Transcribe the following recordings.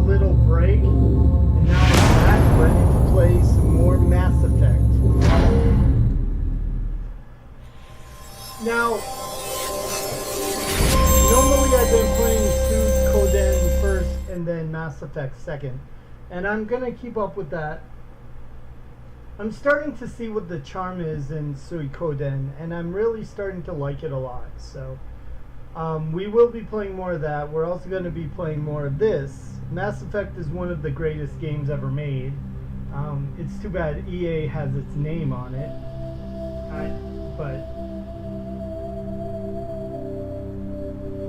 little break, and now I'm back ready to play some more Mass Effect. Now, normally I've been playing Suikoden first and then Mass Effect second, and I'm gonna keep up with that. I'm starting to see what the charm is in Suikoden, and I'm really starting to like it a lot. So we will be playing more of that. We're also going to be playing more of this. Mass Effect is one of the greatest games ever made. It's too bad EA has its name on it. But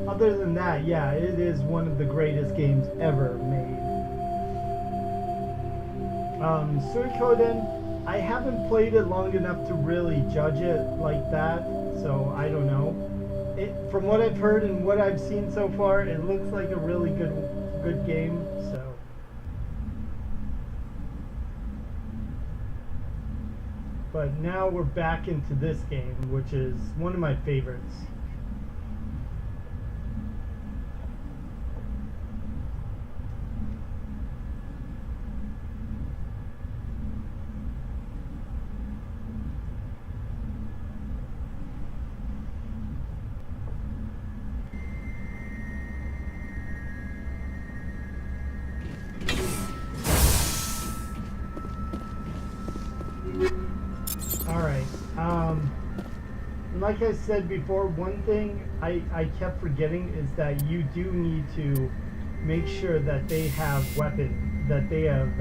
other than that, yeah, it is one of the greatest games ever made. Suikoden, I haven't played it long enough to really judge it like that, so I don't know. From what I've heard and what I've seen so far, it looks like a really good game. So, but now we're back into this game, which is one of my favorites. Like I said before, one thing I kept forgetting is that you do need to make sure that they have that they have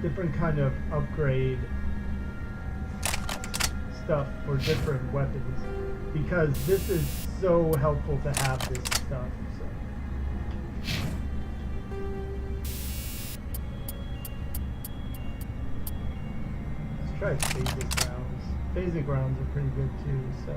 different kind of upgrade stuff for different weapons, because this is so helpful to have this stuff. So. Let's try Phasic Grounds. Phasic Grounds are pretty good too, so.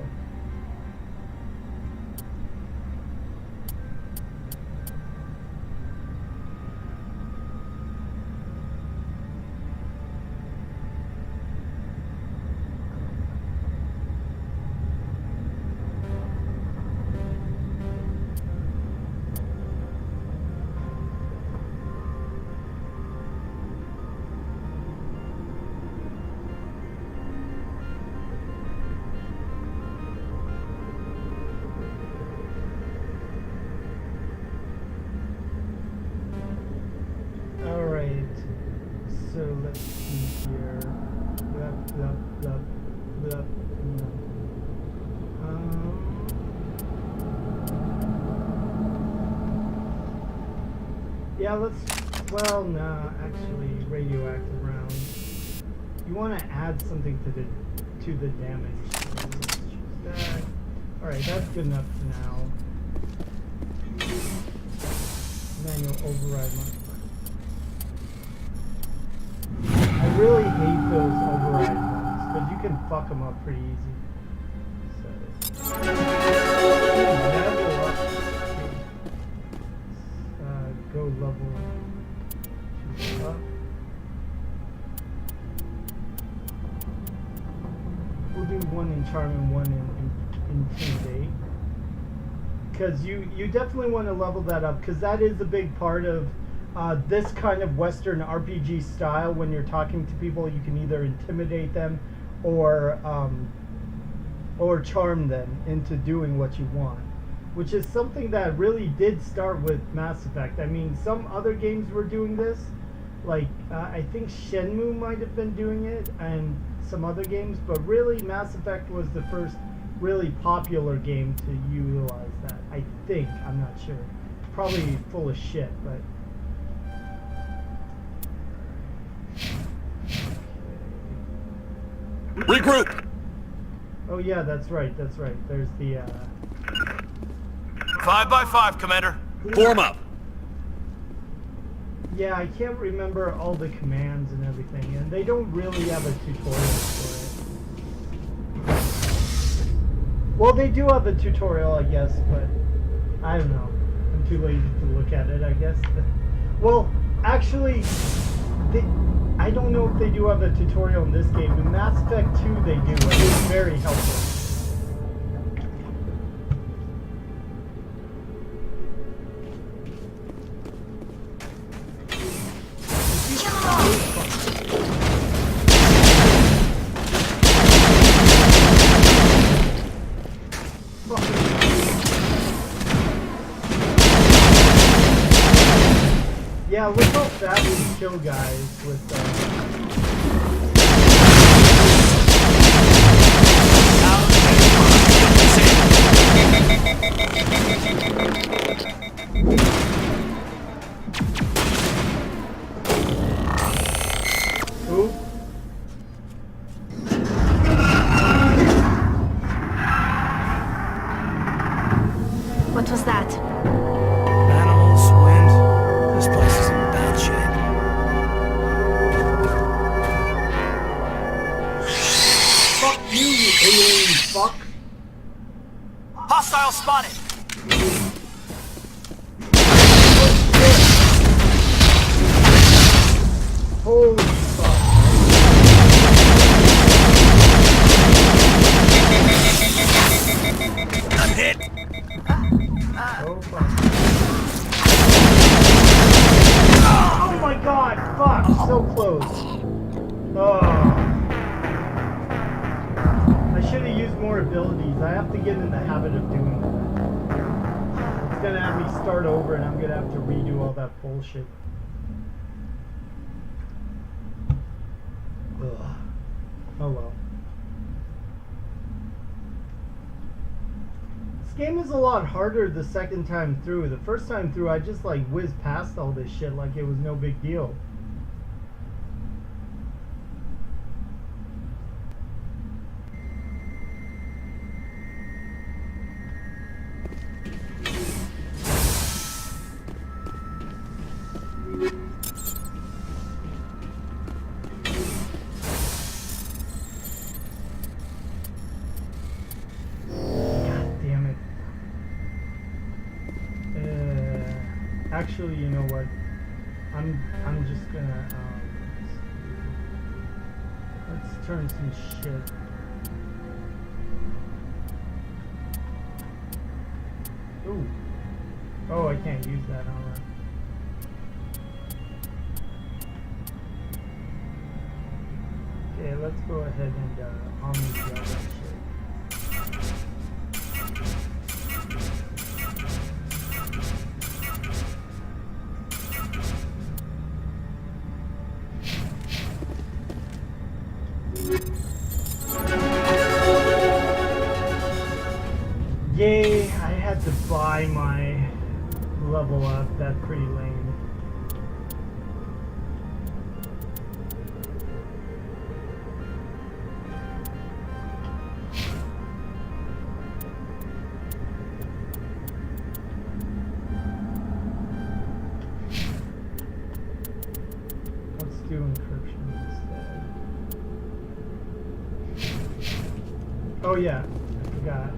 So let's see here. Yeah, well, nah, actually, radioactive rounds. You want to add something to the damage. So let's choose that. Alright, that's good enough for now. Manual override modifier. I really hate those override ones, because you can fuck them up pretty easy. So, level up. Go level up. We'll do one in Charm and one in Intimidate. Because you definitely want to level that up, because that is a big part of this kind of Western RPG style. When you're talking to people, you can either intimidate them or charm them into doing what you want, which is something that really did start with Mass Effect. I mean, some other games were doing this, like I think Shenmue might have been doing it, and some other games, but really Mass Effect was the first really popular game to utilize that. I think, I'm not sure. Probably full of shit, but. Regroup! Oh yeah, that's right, that's right. There's the 5x5, Commander. Form up. Yeah, I can't remember all the commands and everything, and they don't really have a tutorial for it. Well, they do have a tutorial, I guess, but I don't know. I'm too lazy to look at it, I guess. Well, actually, I don't know if they do have a tutorial in this game. In Mass Effect 2 they do, and it's very helpful. Yeah, look how fast we kill guys with Ooh. What was that? Animals, wind. This place is in bad shape. Fuck you, you alien fuck. Hostile spotted. Holy fuck. I'm hit. Oh fuck. Oh my god, fuck, so close. Oh. I should have used more abilities. I have to get in the habit of doing that. It's gonna have me start over and I'm gonna have to redo all that bullshit. Ugh. Oh well. This game is a lot harder the second time through. The first time through I just like whizzed past all this shit like it was no big deal. Actually, you know what? I'm just gonna let's turn some shit. Ooh. Oh, I can't use that armor. Okay, let's go ahead and omni that shit. Yay, I had to buy my level up. That's pretty lame. Let's do encryption instead. Oh yeah, I forgot.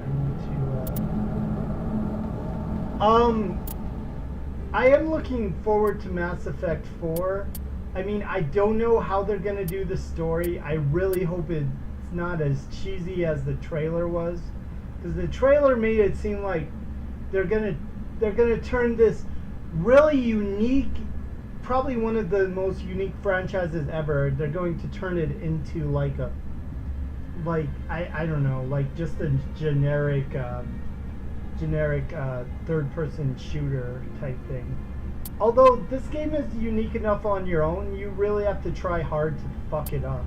I am looking forward to Mass Effect 4. I mean, I don't know how they're gonna do the story. I really hope it's not as cheesy as the trailer was, because the trailer made it seem like they're gonna turn this really unique, probably one of the most unique franchises ever. They're going to turn it into like a, I don't know, like just a generic third-person shooter type thing. Although this game is unique enough on your own, you really have to try hard to fuck it up.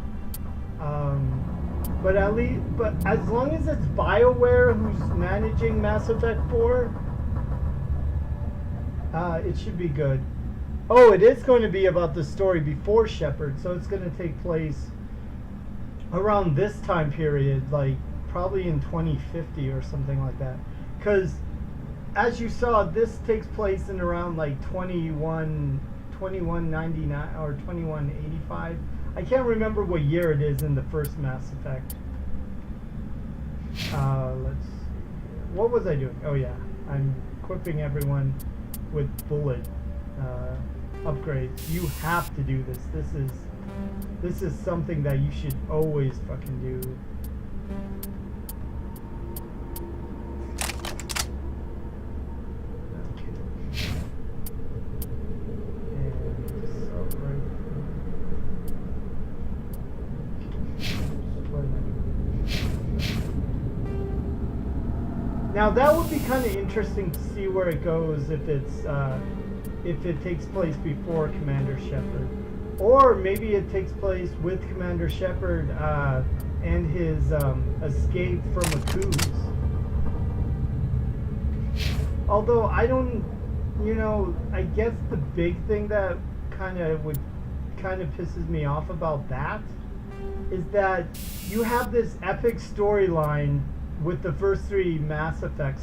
But as long as it's BioWare who's managing Mass Effect 4, it should be good. Oh, it is going to be about the story before Shepard, so it's going to take place around this time period, like probably in 2050 or something like that. Because, as you saw, this takes place in around like 2199 or 2185. I can't remember what year it is in the first Mass Effect. Let's see. What was I doing? Oh yeah, I'm equipping everyone with bullet upgrades. You have to do this. This is something that you should always fucking do. Now that would be kind of interesting to see where it goes if it takes place before Commander Shepard, or maybe it takes place with Commander Shepard and his escape from Aku's. Although I don't, I guess the big thing that kind of pisses me off about that is that you have this epic storyline with the first 3 Mass Effect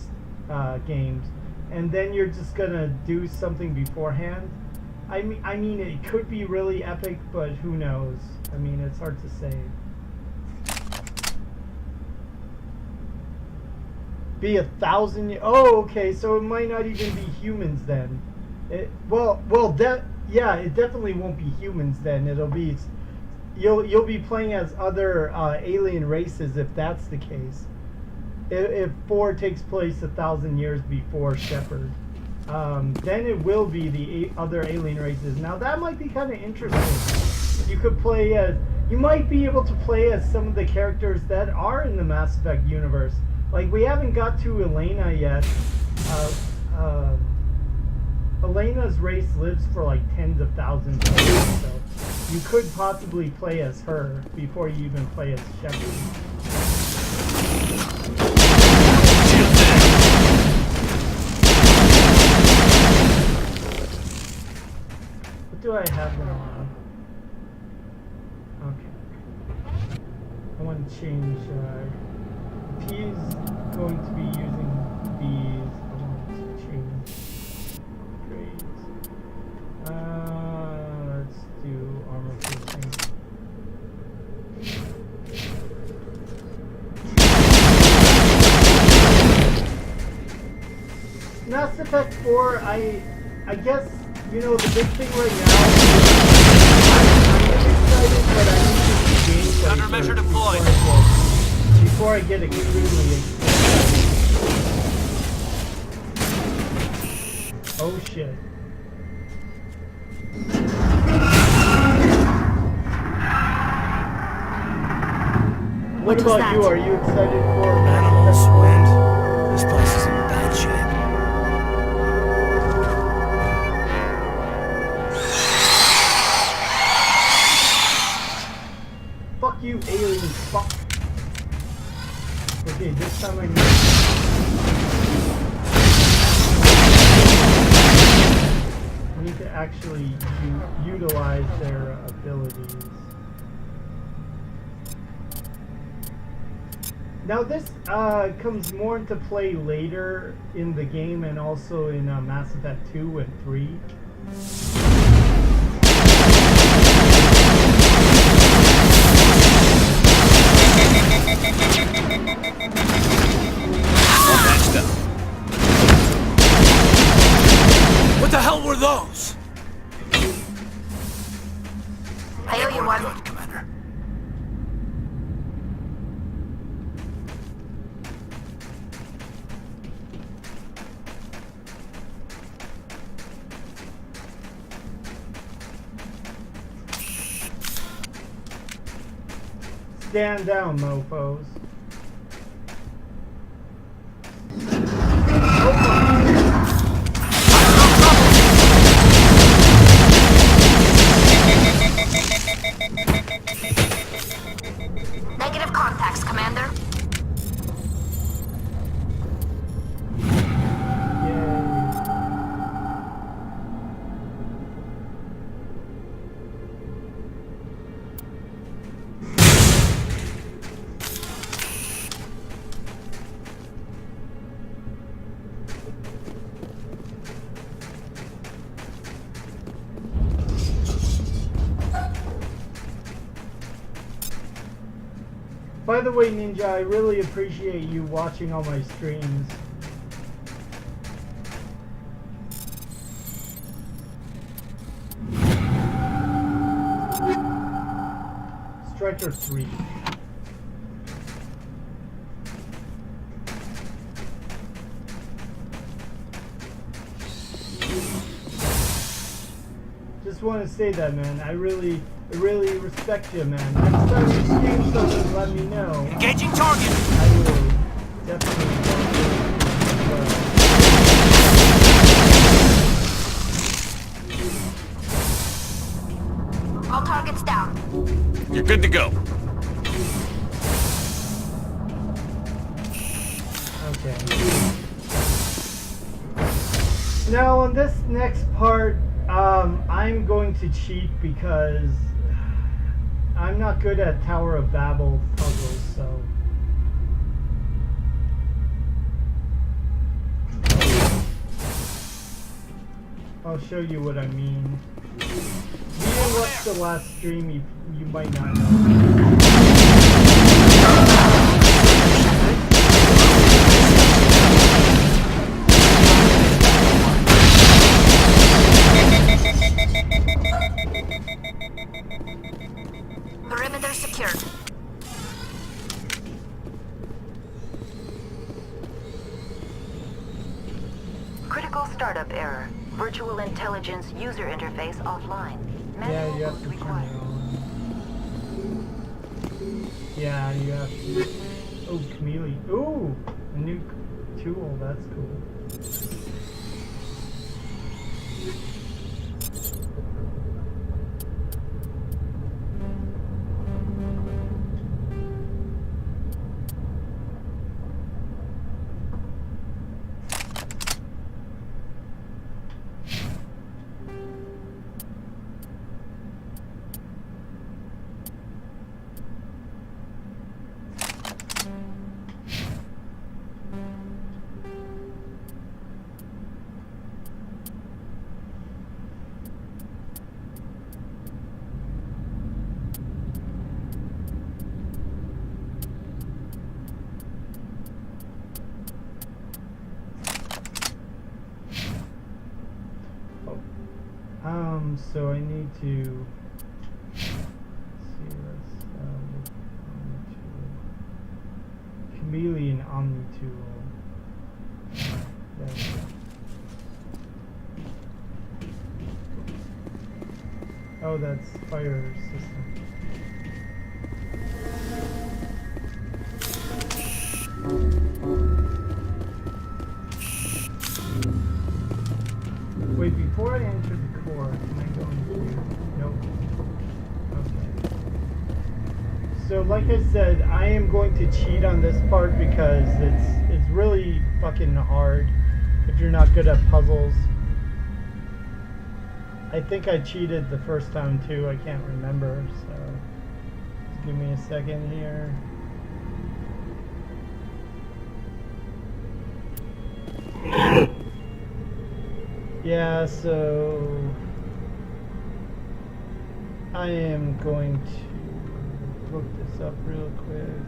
games, and then you're just gonna do something beforehand. I mean, it could be really epic, but who knows? I mean, it's hard to say. Be 1,000 years. Oh, okay. So it might not even be humans then. It definitely won't be humans then. It'll be you'll be playing as other alien races if that's the case. If 4 takes place 1,000 years before Shepard, then it will be the other alien races. Now that might be kind of interesting. You could play as, you might be able to play as some of the characters that are in the Mass Effect universe. Like, we haven't got to Elena yet. Elena's race lives for like tens of thousands of years, so you could possibly play as her before you even play as Shepard. What do I have them on? Okay. I want to change. He's going to be using these. I want to change grades. Let's do armor piercing. Mass Effect 4, I guess, the big thing right now is I'm excited, but I need to see gameplay Countermeasure deployed. Before I get extremely excited. Oh shit. What was about that? you? Are you excited for Animals, wind. This place is in bad shape. Fuck you, alien fuck. Okay, this time I need to actually utilize their abilities. Now this comes more into play later in the game and also in Mass Effect 2 and 3. Next up. What the hell were those? I owe you one. Good, Commander. Stand down, mofos. Negative contacts, Commander. By the way, Ninja, I really appreciate you watching all my streams. Striker 3. Just want to say that, man. I really respect you, man. Next time you stream something, let me know. Engaging target. I will definitely. Target's down. You're good to go. Okay. Now on this next part, I'm going to cheat because I'm not good at Tower of Babel puzzles, so. I'll show you what I mean. If you didn't watch the last stream, you might not know. Perimeter secured. Critical startup error. Virtual intelligence user interface offline. Yeah, Manual you have boost to turn required. it on. Yeah, you have to. Oh, Chameleon. Ooh, a new tool. That's cool. So I need to see this Chameleon Omni tool. There we go. Oh, that's fire system. Wait, before I enter the core, can I go in here? Nope. Okay. So like I said, I am going to cheat on this part because it's really fucking hard if you're not good at puzzles. I think I cheated the first time too, I can't remember, so just give me a second here. Yeah, so I am going to look this up real quick.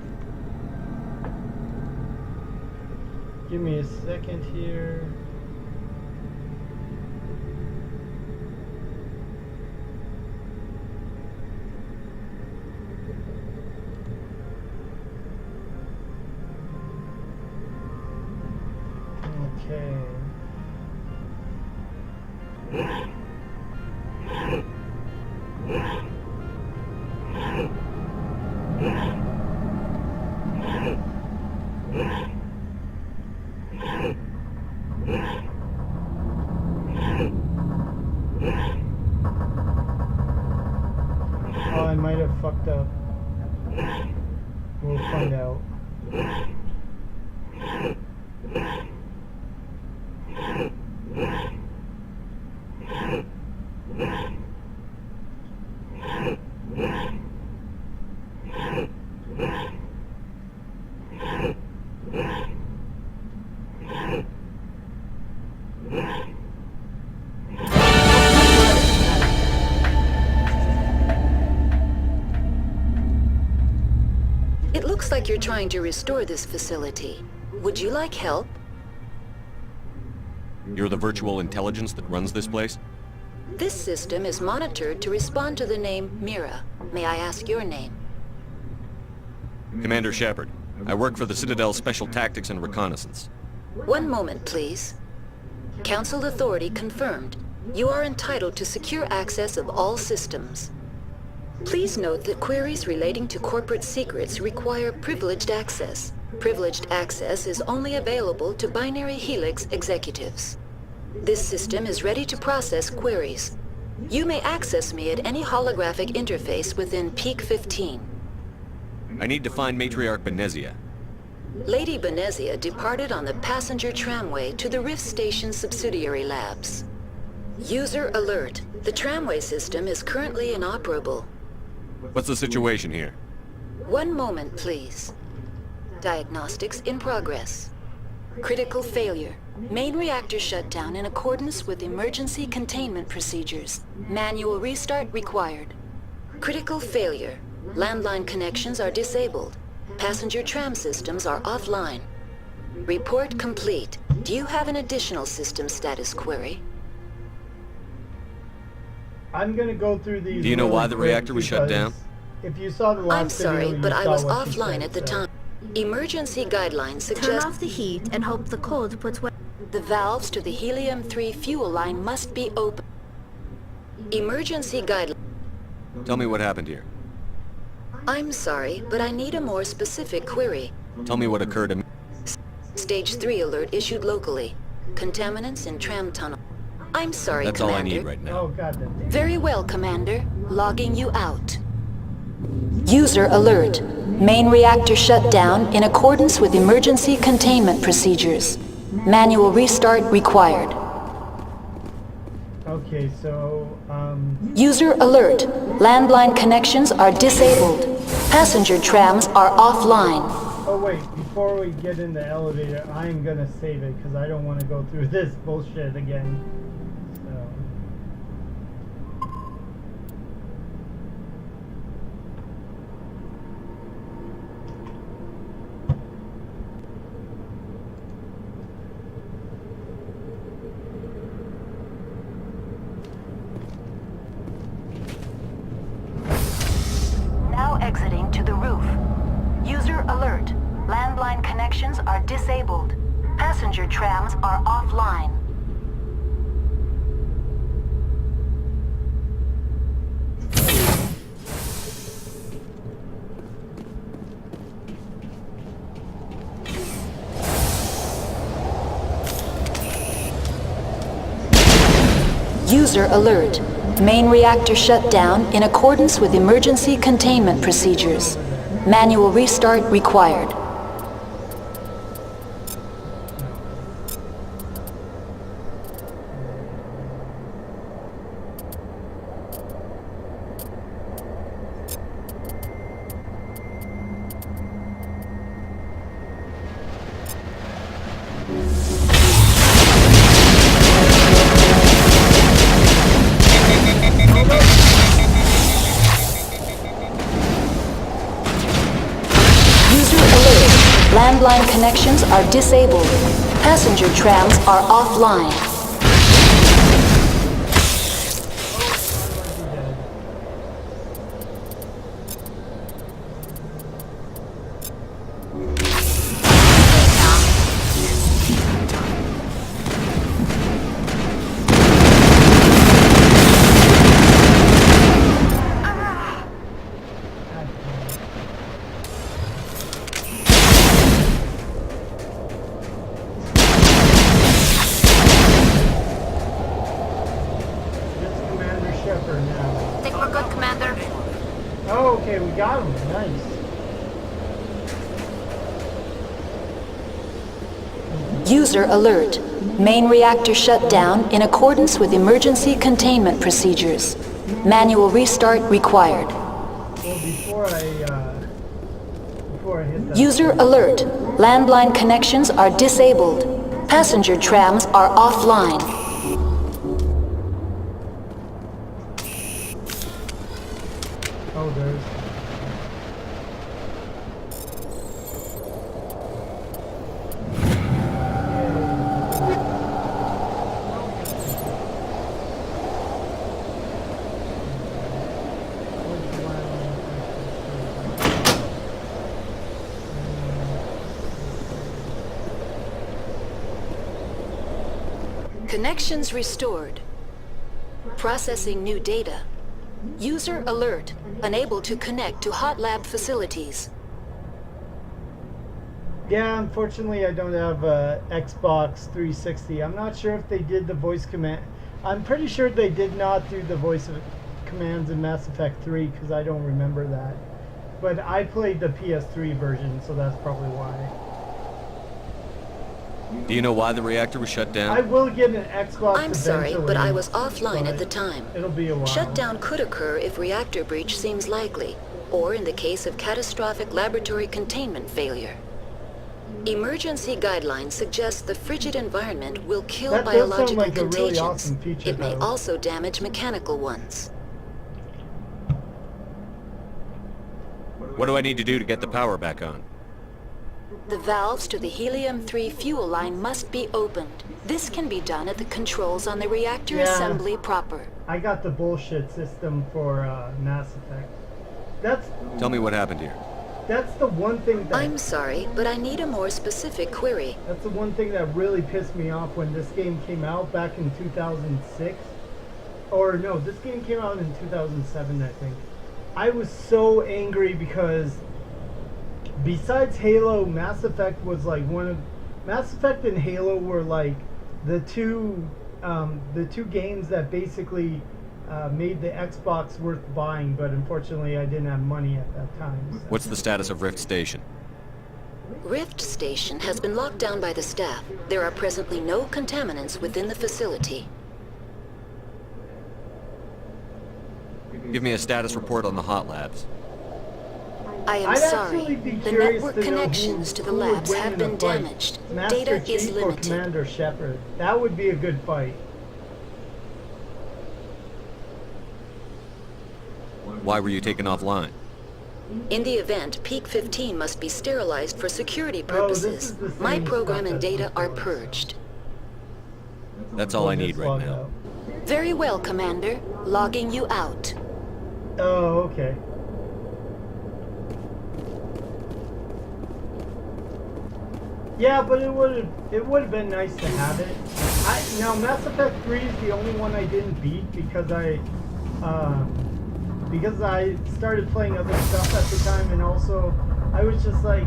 Give me a second here. Okay. Oh, I might have fucked up. We'll find out. It looks like you're trying to restore this facility. Would you like help? You're the virtual intelligence that runs this place? This system is monitored to respond to the name Mira. May I ask your name? Commander Shepard. I work for the Citadel Special Tactics and Reconnaissance. One moment, please. Council authority confirmed. You are entitled to secure access of all systems. Please note that queries relating to corporate secrets require privileged access. Privileged access is only available to Binary Helix executives. This system is ready to process queries. You may access me at any holographic interface within Peak 15. I need to find Matriarch Benezia. Lady Benezia departed on the passenger tramway to the Rift Station subsidiary labs. User alert. The tramway system is currently inoperable. What's the situation here? One moment, please. Diagnostics in progress. Critical failure. Main reactor shut down in accordance with emergency containment procedures. Manual restart required. Critical failure. Landline connections are disabled. Passenger tram systems are offline. Report complete. Do you have an additional system status query? I'm gonna go through these. Do you know really why the quick reactor was shut down? If you saw the last I'm sorry, video, you but I saw was what she offline said, at the so- time. Emergency guidelines Turn suggest off the heat and hope the cold puts what. the valves to the helium-3 fuel line must be open. Emergency guidelines. Tell me what happened here. I'm sorry, but I need a more specific query. Tell me what occurred to me. Stage 3 alert issued locally. Contaminants in tram tunnel. I'm sorry, That's all I Commander. need right now. Oh god, damn. Very well, Commander. Logging you out. User alert. Main reactor shut down in accordance with emergency containment procedures. Manual restart required. Okay, so User alert. Landline connections are disabled. Passenger trams are offline. oh wait, before we get in the elevator, I'm gonna save it because I don't want to go through this bullshit again. So. Now exiting to the roof. User alert. Landline connections are disabled. Passenger trams are offline. User alert. Main reactor shut down in accordance with emergency containment procedures. Manual restart required. User alert. Landline connections are disabled. Passenger trams are offline. It's Commander Shepard now. Think we're good, Commander? Oh, okay, we got him. Nice. User alert. Main reactor shut down in accordance with emergency containment procedures. Manual restart required. Well, before I hit that. User alert. Landline connections are disabled. Passenger trams are offline. Oh, there's. Connections restored. Processing new data. User alert. Unable to connect to hot lab facilities. Yeah, unfortunately, I don't have a Xbox 360. I'm not sure if they did the voice command. I'm pretty sure they did not do the voice of commands in Mass Effect 3 because I don't remember that. But I played the PS3 version, so that's probably why. Do you know why the reactor was shut down? I will get an Xbox I'm sorry, eventually, but I was offline at the but time. It'll be a while. Shutdown could occur if reactor breach seems likely, or in the case of catastrophic laboratory containment failure. Emergency guidelines suggest the frigid environment will kill That does sound biological like a really contagions. awesome feature, It may though. also damage mechanical ones. What do I need to do to get the power back on? The valves to the helium-3 fuel line must be opened. This can be done at the controls on the reactor Yeah. assembly proper. I got the bullshit system for Mass Effect. Tell me what happened here. That's the one thing that I'm sorry, but I need a more specific query. that's the one thing that really pissed me off when this game came out back in 2006. Or no, this game came out in 2007, I think. I was so angry because besides Halo, Mass Effect was like Mass Effect and Halo were like the two games that basically made the Xbox worth buying, but unfortunately I didn't have money at that time. So. What's the status of Rift Station? Rift Station has been locked down by the staff. There are presently no contaminants within the facility. Give me a status report on the hot labs. I am I'd sorry. actually be The curious network to know connections to the who would labs win have in a been fight. damaged. Master Data Chief is or limited. Commander Shepard. That would be a good fight. Why were you taken offline? In the event, Peak 15 must be sterilized for security Oh, this purposes. is the same My program stuff and as data are before, so. purged. That's all I need Just right log now. out. Very well, Commander. Logging you out. Oh, okay. Yeah, but it would have been nice to have it. Now Mass Effect 3 is the only one I didn't beat because I started playing other stuff at the time, and also I was just like,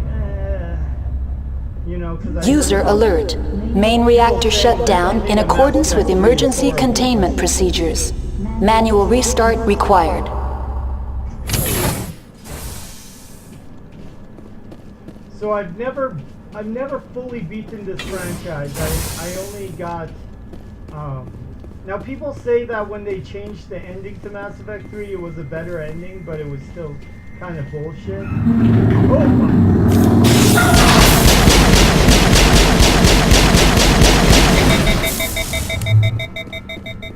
you know, because User alert. Main reactor shut down in accordance with emergency containment procedures. Manual restart required. So I've never fully beaten this franchise. I only got now people say that when they changed the ending to Mass Effect 3 it was a better ending, but it was still kind of bullshit. Oh my.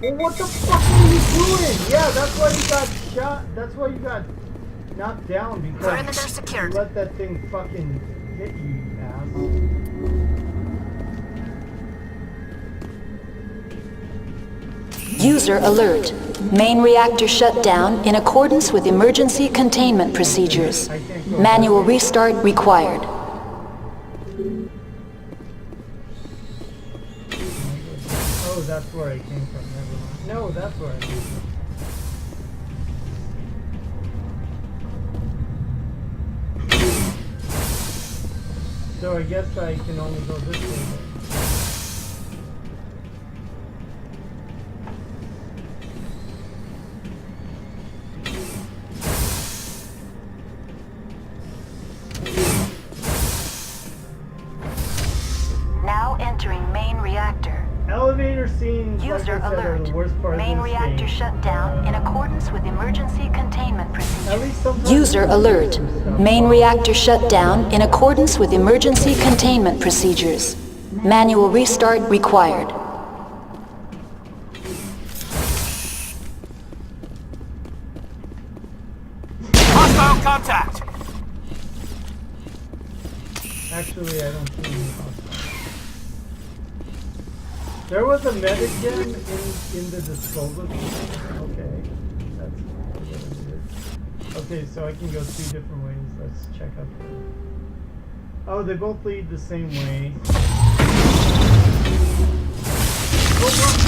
Well, what the fuck are you doing? Yeah, that's why you got shot. That's why you got knocked down, because Perimeter you secured. let that thing fucking hit you, ass. User alert. Main reactor shut down in accordance with emergency containment procedures. Manual restart required. Oh, that's where I came from. Never mind. No, that's where I came from. So I guess I can only go this way. Now entering main reactor. Elevator scenes, like I User said, are alert. the worst part Main of this reactor game. shut down in accordance with emergency containment At procedures. least sometimes User it's alert. some stuff. Main reactor shut down in accordance with emergency containment procedures. Manual restart required. Hostile contact! Actually, I don't see any hostiles. There was a medigen in the disposal. Okay, that's what it is. Okay, so I can go two different ways. Let's check up here. Oh, they both lead the same way. Oh,